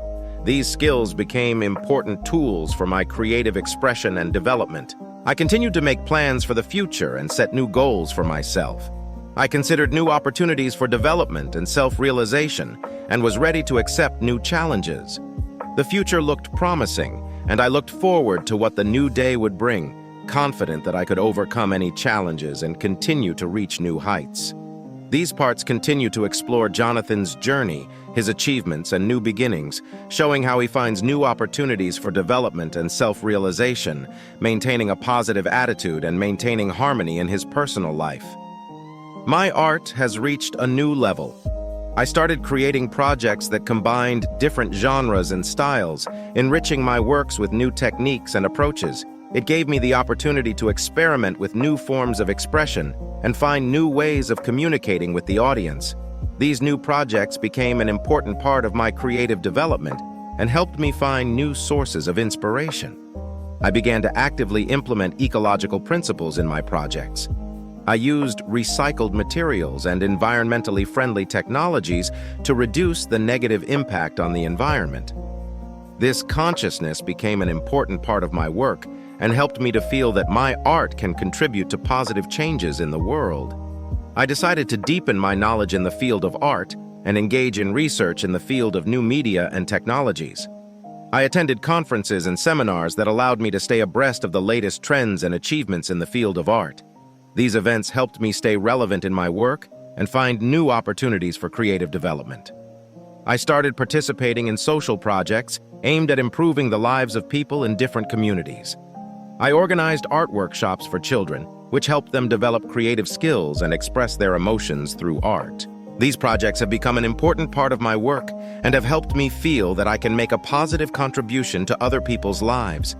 These skills became important tools for my creative expression and development. I continued to make plans for the future and set new goals for myself. I considered new opportunities for development and self-realization and was ready to accept new challenges. The future looked promising, and I looked forward to what the new day would bring, confident that I could overcome any challenges and continue to reach new heights. These parts continue to explore Jonathan's journey, his achievements, and new beginnings, showing how he finds new opportunities for development and self-realization, maintaining a positive attitude and maintaining harmony in his personal life. My art has reached a new level. I started creating projects that combined different genres and styles, enriching my works with new techniques and approaches. It gave me the opportunity to experiment with new forms of expression and find new ways of communicating with the audience. These new projects became an important part of my creative development and helped me find new sources of inspiration. I began to actively implement ecological principles in my projects. I used recycled materials and environmentally friendly technologies to reduce the negative impact on the environment. This consciousness became an important part of my work and helped me to feel that my art can contribute to positive changes in the world. I decided to deepen my knowledge in the field of art and engage in research in the field of new media and technologies. I attended conferences and seminars that allowed me to stay abreast of the latest trends and achievements in the field of art. These events helped me stay relevant in my work and find new opportunities for creative development. I started participating in social projects aimed at improving the lives of people in different communities. I organized art workshops for children, which helped them develop creative skills and express their emotions through art. These projects have become an important part of my work and have helped me feel that I can make a positive contribution to other people's lives.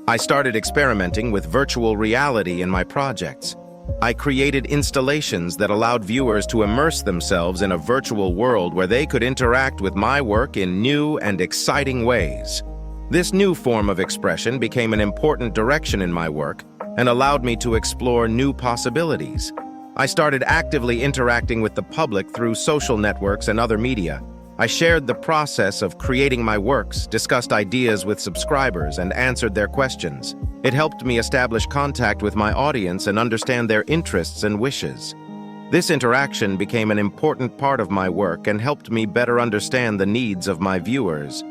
I started experimenting with virtual reality in my projects. I created installations that allowed viewers to immerse themselves in a virtual world where they could interact with my work in new and exciting ways. This new form of expression became an important direction in my work and allowed me to explore new possibilities. I started actively interacting with the public through social networks and other media. I shared the process of creating my works, discussed ideas with subscribers, and answered their questions. It helped me establish contact with my audience and understand their interests and wishes. This interaction became an important part of my work and helped me better understand the needs of my viewers.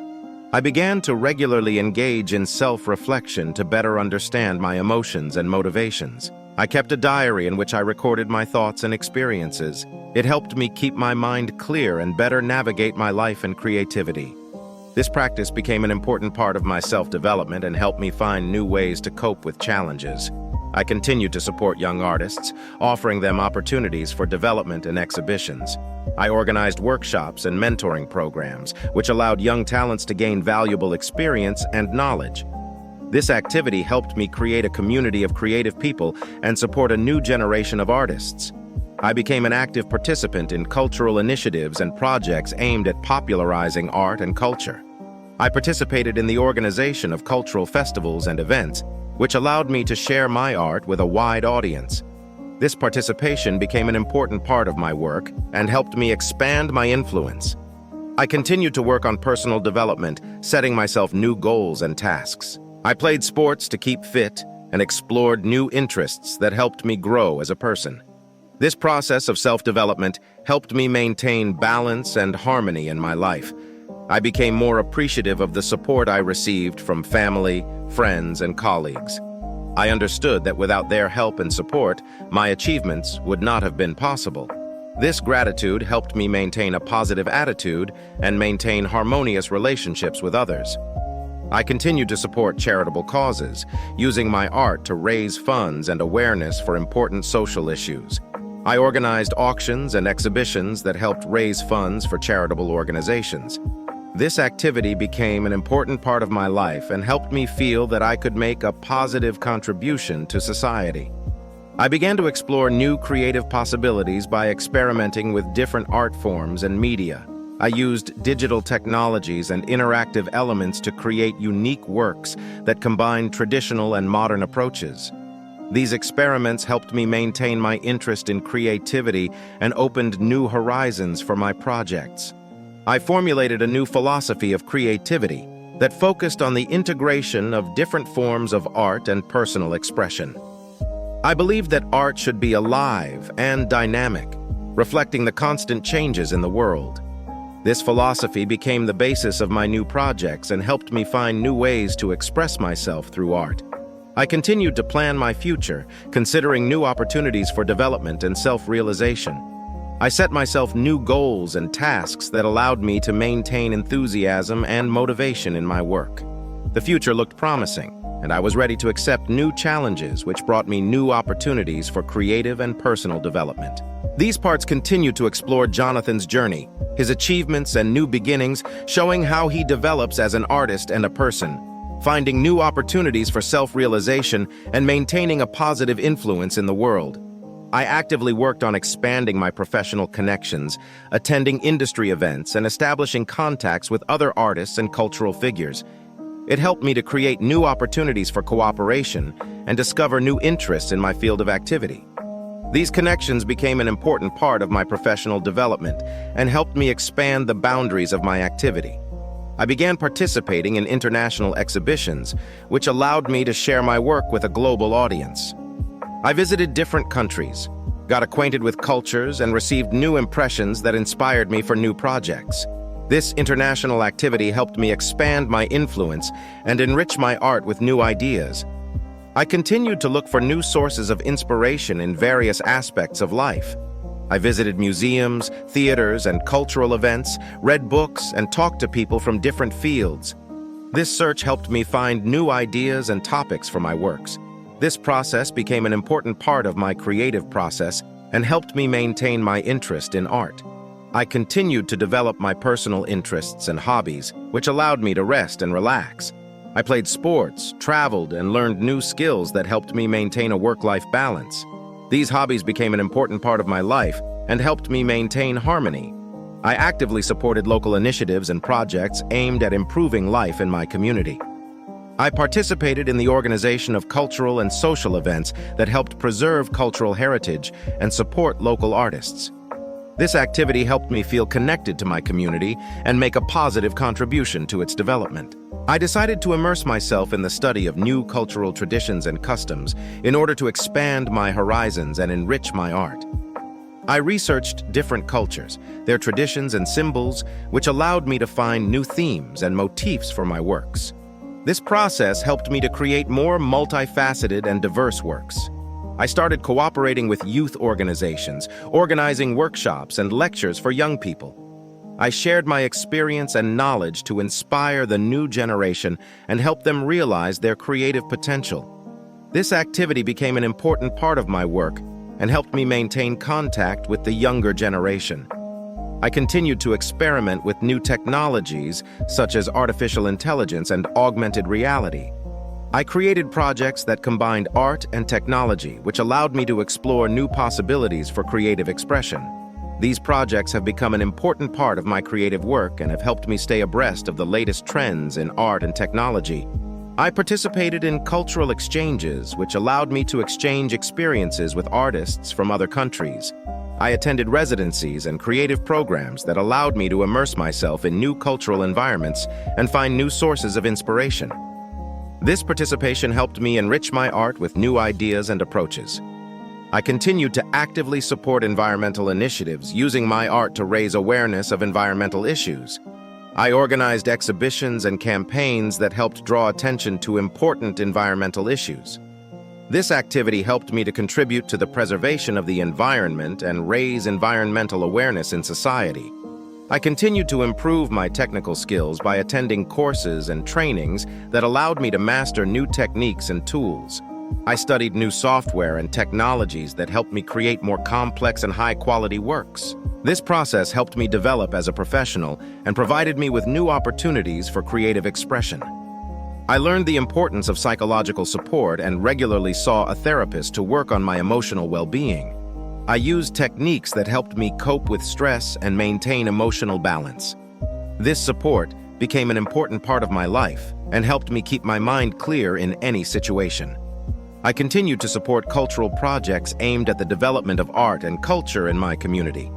I began to regularly engage in self-reflection to better understand my emotions and motivations. I kept a diary in which I recorded my thoughts and experiences. It helped me keep my mind clear and better navigate my life and creativity. This practice became an important part of my self-development and helped me find new ways to cope with challenges. I continued to support young artists, offering them opportunities for development and exhibitions. I organized workshops and mentoring programs, which allowed young talents to gain valuable experience and knowledge. This activity helped me create a community of creative people and support a new generation of artists. I became an active participant in cultural initiatives and projects aimed at popularizing art and culture. I participated in the organization of cultural festivals and events, which allowed me to share my art with a wide audience. This participation became an important part of my work and helped me expand my influence. I continued to work on personal development, setting myself new goals and tasks. I played sports to keep fit and explored new interests that helped me grow as a person. This process of self-development helped me maintain balance and harmony in my life. I became more appreciative of the support I received from family, friends, and colleagues. I understood that without their help and support, my achievements would not have been possible. This gratitude helped me maintain a positive attitude and maintain harmonious relationships with others. I continued to support charitable causes, using my art to raise funds and awareness for important social issues. I organized auctions and exhibitions that helped raise funds for charitable organizations. This activity became an important part of my life and helped me feel that I could make a positive contribution to society. I began to explore new creative possibilities by experimenting with different art forms and media. I used digital technologies and interactive elements to create unique works that combined traditional and modern approaches. These experiments helped me maintain my interest in creativity and opened new horizons for my projects. I formulated a new philosophy of creativity that focused on the integration of different forms of art and personal expression. I believed that art should be alive and dynamic, reflecting the constant changes in the world. This philosophy became the basis of my new projects and helped me find new ways to express myself through art. I continued to plan my future, considering new opportunities for development and self-realization. I set myself new goals and tasks that allowed me to maintain enthusiasm and motivation in my work. The future looked promising, and I was ready to accept new challenges which brought me new opportunities for creative and personal development. These parts continue to explore Jonathan's journey, his achievements and new beginnings, showing how he develops as an artist and a person, finding new opportunities for self-realization and maintaining a positive influence in the world. I actively worked on expanding my professional connections, attending industry events, and establishing contacts with other artists and cultural figures. It helped me to create new opportunities for cooperation and discover new interests in my field of activity. These connections became an important part of my professional development and helped me expand the boundaries of my activity. I began participating in international exhibitions, which allowed me to share my work with a global audience. I visited different countries, got acquainted with cultures, and received new impressions that inspired me for new projects. This international activity helped me expand my influence and enrich my art with new ideas. I continued to look for new sources of inspiration in various aspects of life. I visited museums, theaters, and cultural events, read books, and talked to people from different fields. This search helped me find new ideas and topics for my works. This process became an important part of my creative process and helped me maintain my interest in art. I continued to develop my personal interests and hobbies, which allowed me to rest and relax. I played sports, traveled, and learned new skills that helped me maintain a work-life balance. These hobbies became an important part of my life and helped me maintain harmony. I actively supported local initiatives and projects aimed at improving life in my community. I participated in the organization of cultural and social events that helped preserve cultural heritage and support local artists. This activity helped me feel connected to my community and make a positive contribution to its development. I decided to immerse myself in the study of new cultural traditions and customs in order to expand my horizons and enrich my art. I researched different cultures, their traditions and symbols, which allowed me to find new themes and motifs for my works. This process helped me to create more multifaceted and diverse works. I started cooperating with youth organizations, organizing workshops and lectures for young people. I shared my experience and knowledge to inspire the new generation and help them realize their creative potential. This activity became an important part of my work and helped me maintain contact with the younger generation. I continued to experiment with new technologies such as artificial intelligence and augmented reality. I created projects that combined art and technology, which allowed me to explore new possibilities for creative expression. These projects have become an important part of my creative work and have helped me stay abreast of the latest trends in art and technology. I participated in cultural exchanges, which allowed me to exchange experiences with artists from other countries. I attended residencies and creative programs that allowed me to immerse myself in new cultural environments and find new sources of inspiration. This participation helped me enrich my art with new ideas and approaches. I continued to actively support environmental initiatives, using my art to raise awareness of environmental issues. I organized exhibitions and campaigns that helped draw attention to important environmental issues. This activity helped me to contribute to the preservation of the environment and raise environmental awareness in society. I continued to improve my technical skills by attending courses and trainings that allowed me to master new techniques and tools. I studied new software and technologies that helped me create more complex and high-quality works. This process helped me develop as a professional and provided me with new opportunities for creative expression. I learned the importance of psychological support and regularly saw a therapist to work on my emotional well-being. I used techniques that helped me cope with stress and maintain emotional balance. This support became an important part of my life and helped me keep my mind clear in any situation. I continued to support cultural projects aimed at the development of art and culture in my community.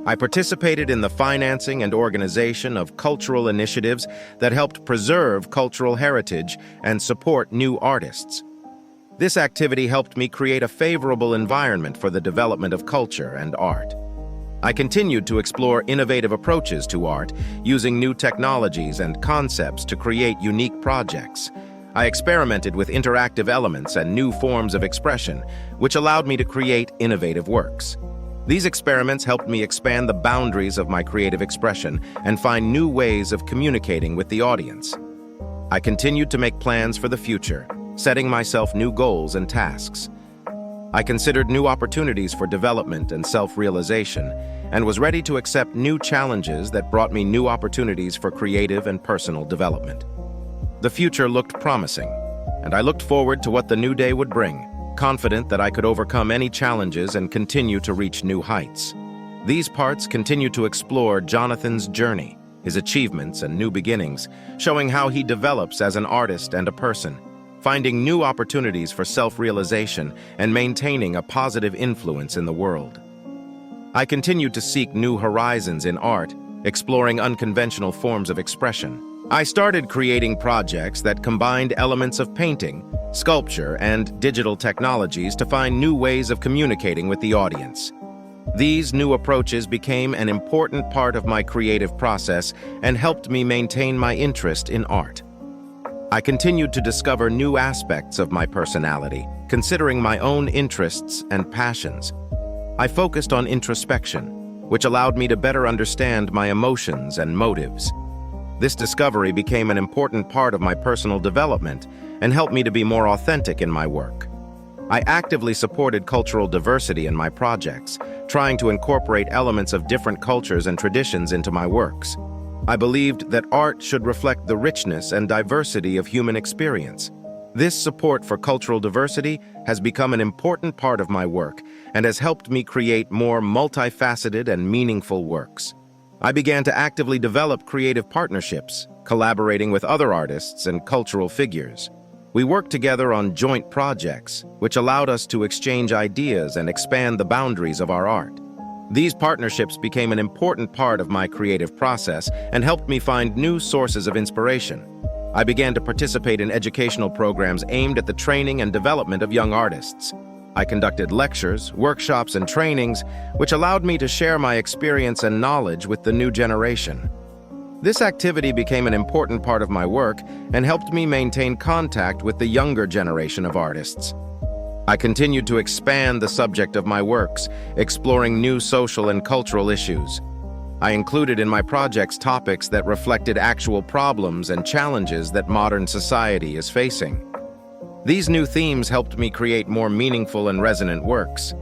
I participated in the financing and organization of cultural initiatives that helped preserve cultural heritage and support new artists. This activity helped me create a favorable environment for the development of culture and art. I continued to explore innovative approaches to art, using new technologies and concepts to create unique projects. I experimented with interactive elements and new forms of expression, which allowed me to create innovative works. These experiments helped me expand the boundaries of my creative expression and find new ways of communicating with the audience. I continued to make plans for the future, setting myself new goals and tasks. I considered new opportunities for development and self-realization, and was ready to accept new challenges that brought me new opportunities for creative and personal development. The future looked promising, and I looked forward to what the new day would bring, confident that I could overcome any challenges and continue to reach new heights. These parts continue to explore Jonathan's journey, his achievements and new beginnings, showing how he develops as an artist and a person, finding new opportunities for self-realization and maintaining a positive influence in the world. I continued to seek new horizons in art, exploring unconventional forms of expression. I started creating projects that combined elements of painting, sculpture, and digital technologies to find new ways of communicating with the audience. These new approaches became an important part of my creative process and helped me maintain my interest in art. I continued to discover new aspects of my personality, considering my own interests and passions. I focused on introspection, which allowed me to better understand my emotions and motives. This discovery became an important part of my personal development and helped me to be more authentic in my work. I actively supported cultural diversity in my projects, trying to incorporate elements of different cultures and traditions into my works. I believed that art should reflect the richness and diversity of human experience. This support for cultural diversity has become an important part of my work and has helped me create more multifaceted and meaningful works. I began to actively develop creative partnerships, collaborating with other artists and cultural figures. We worked together on joint projects, which allowed us to exchange ideas and expand the boundaries of our art. These partnerships became an important part of my creative process and helped me find new sources of inspiration. I began to participate in educational programs aimed at the training and development of young artists. I conducted lectures, workshops, and trainings, which allowed me to share my experience and knowledge with the new generation. This activity became an important part of my work and helped me maintain contact with the younger generation of artists. I continued to expand the subject of my works, exploring new social and cultural issues. I included in my projects topics that reflected actual problems and challenges that modern society is facing. These new themes helped me create more meaningful and resonant works.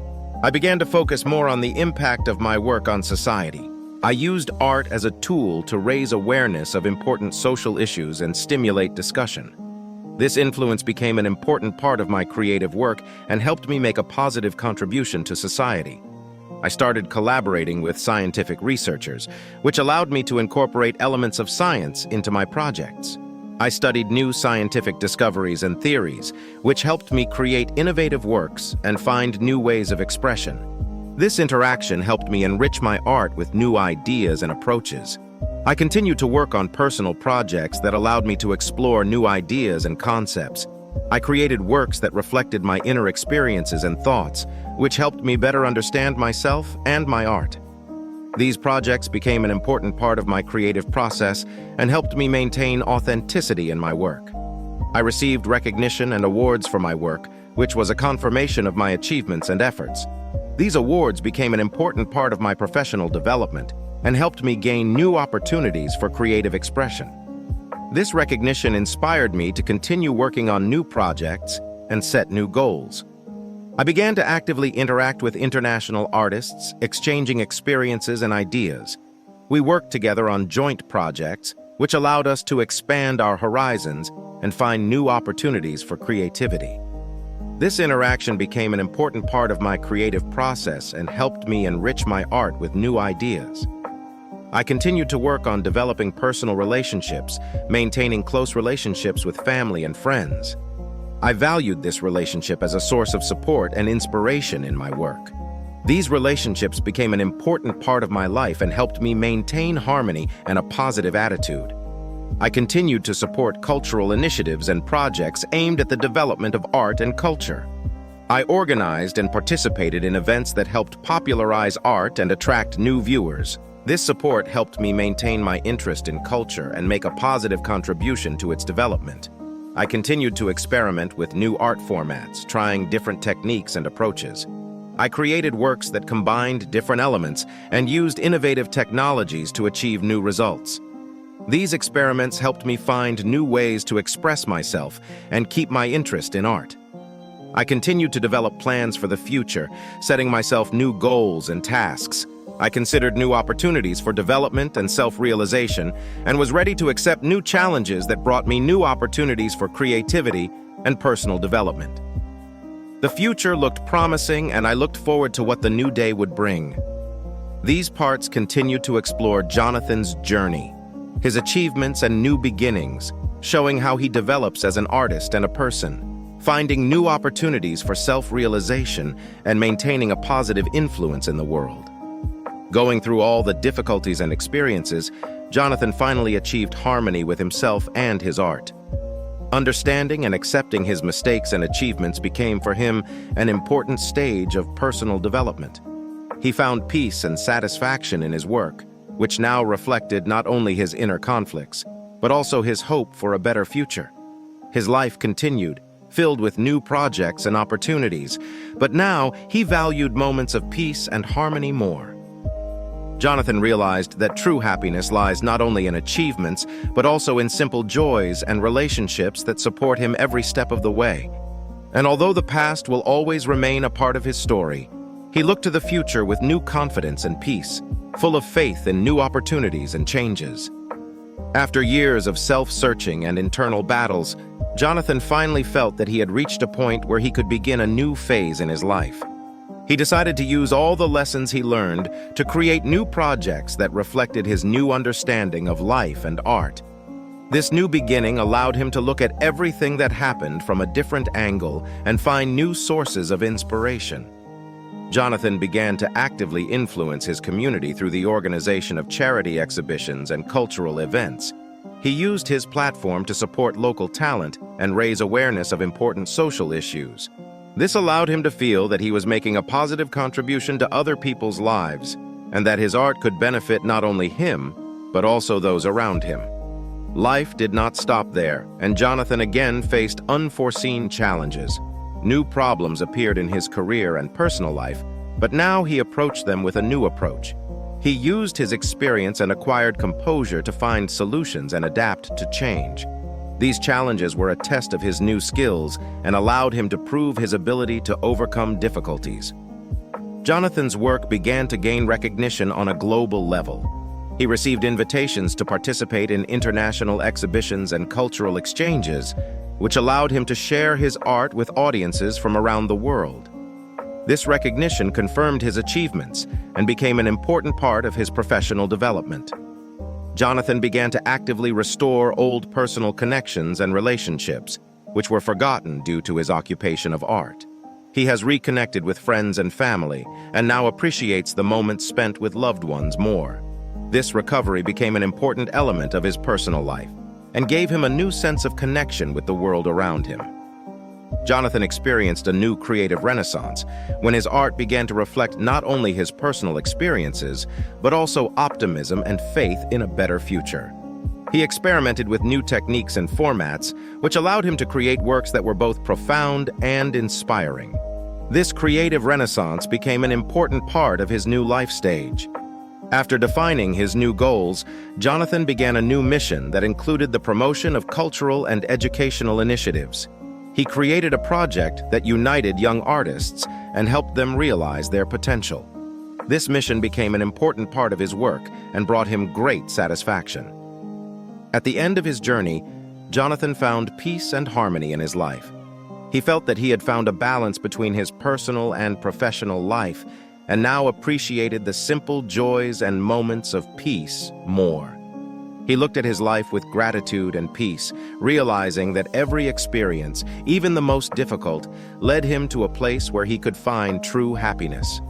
I began to focus more on the impact of my work on society. I used art as a tool to raise awareness of important social issues and stimulate discussion. This influence became an important part of my creative work and helped me make a positive contribution to society. I started collaborating with scientific researchers, which allowed me to incorporate elements of science into my projects. I studied new scientific discoveries and theories, which helped me create innovative works and find new ways of expression. This interaction helped me enrich my art with new ideas and approaches. I continued to work on personal projects that allowed me to explore new ideas and concepts. I created works that reflected my inner experiences and thoughts, which helped me better understand myself and my art. These projects became an important part of my creative process and helped me maintain authenticity in my work. I received recognition and awards for my work, which was a confirmation of my achievements and efforts. These awards became an important part of my professional development and helped me gain new opportunities for creative expression. This recognition inspired me to continue working on new projects and set new goals. I began to actively interact with international artists, exchanging experiences and ideas. We worked together on joint projects, which allowed us to expand our horizons and find new opportunities for creativity. This interaction became an important part of my creative process and helped me enrich my art with new ideas. I continued to work on developing personal relationships, maintaining close relationships with family and friends. I valued this relationship as a source of support and inspiration in my work. These relationships became an important part of my life and helped me maintain harmony and a positive attitude. I continued to support cultural initiatives and projects aimed at the development of art and culture. I organized and participated in events that helped popularize art and attract new viewers. This support helped me maintain my interest in culture and make a positive contribution to its development. I continued to experiment with new art formats, trying different techniques and approaches. I created works that combined different elements and used innovative technologies to achieve new results. These experiments helped me find new ways to express myself and keep my interest in art. I continued to develop plans for the future, setting myself new goals and tasks. I considered new opportunities for development and self-realization and was ready to accept new challenges that brought me new opportunities for creativity and personal development. The future looked promising, and I looked forward to what the new day would bring. These parts continued to explore Jonathan's journey, his achievements and new beginnings, showing how he develops as an artist and a person, finding new opportunities for self-realization and maintaining a positive influence in the world. Going through all the difficulties and experiences, Jonathan finally achieved harmony with himself and his art. Understanding and accepting his mistakes and achievements became for him an important stage of personal development. He found peace and satisfaction in his work, which now reflected not only his inner conflicts, but also his hope for a better future. His life continued, filled with new projects and opportunities, but now he valued moments of peace and harmony more. Jonathan realized that true happiness lies not only in achievements, but also in simple joys and relationships that support him every step of the way. And although the past will always remain a part of his story, he looked to the future with new confidence and peace, full of faith in new opportunities and changes. After years of self-searching and internal battles, Jonathan finally felt that he had reached a point where he could begin a new phase in his life. He decided to use all the lessons he learned to create new projects that reflected his new understanding of life and art. This new beginning allowed him to look at everything that happened from a different angle and find new sources of inspiration. Jonathan began to actively influence his community through the organization of charity exhibitions and cultural events. He used his platform to support local talent and raise awareness of important social issues. This allowed him to feel that he was making a positive contribution to other people's lives, and that his art could benefit not only him, but also those around him. Life did not stop there, and Jonathan again faced unforeseen challenges. New problems appeared in his career and personal life, but now he approached them with a new approach. He used his experience and acquired composure to find solutions and adapt to change. These challenges were a test of his new skills and allowed him to prove his ability to overcome difficulties. Jonathan's work began to gain recognition on a global level. He received invitations to participate in international exhibitions and cultural exchanges, which allowed him to share his art with audiences from around the world. This recognition confirmed his achievements and became an important part of his professional development. Jonathan began to actively restore old personal connections and relationships, which were forgotten due to his occupation of art. He has reconnected with friends and family, and now appreciates the moments spent with loved ones more. This recovery became an important element of his personal life, and gave him a new sense of connection with the world around him. Jonathan experienced a new creative renaissance when his art began to reflect not only his personal experiences, but also optimism and faith in a better future. He experimented with new techniques and formats, which allowed him to create works that were both profound and inspiring. This creative renaissance became an important part of his new life stage. After defining his new goals, Jonathan began a new mission that included the promotion of cultural and educational initiatives. He created a project that united young artists and helped them realize their potential. This mission became an important part of his work and brought him great satisfaction. At the end of his journey, Jonathan found peace and harmony in his life. He felt that he had found a balance between his personal and professional life, and now appreciated the simple joys and moments of peace more. He looked at his life with gratitude and peace, realizing that every experience, even the most difficult, led him to a place where he could find true happiness.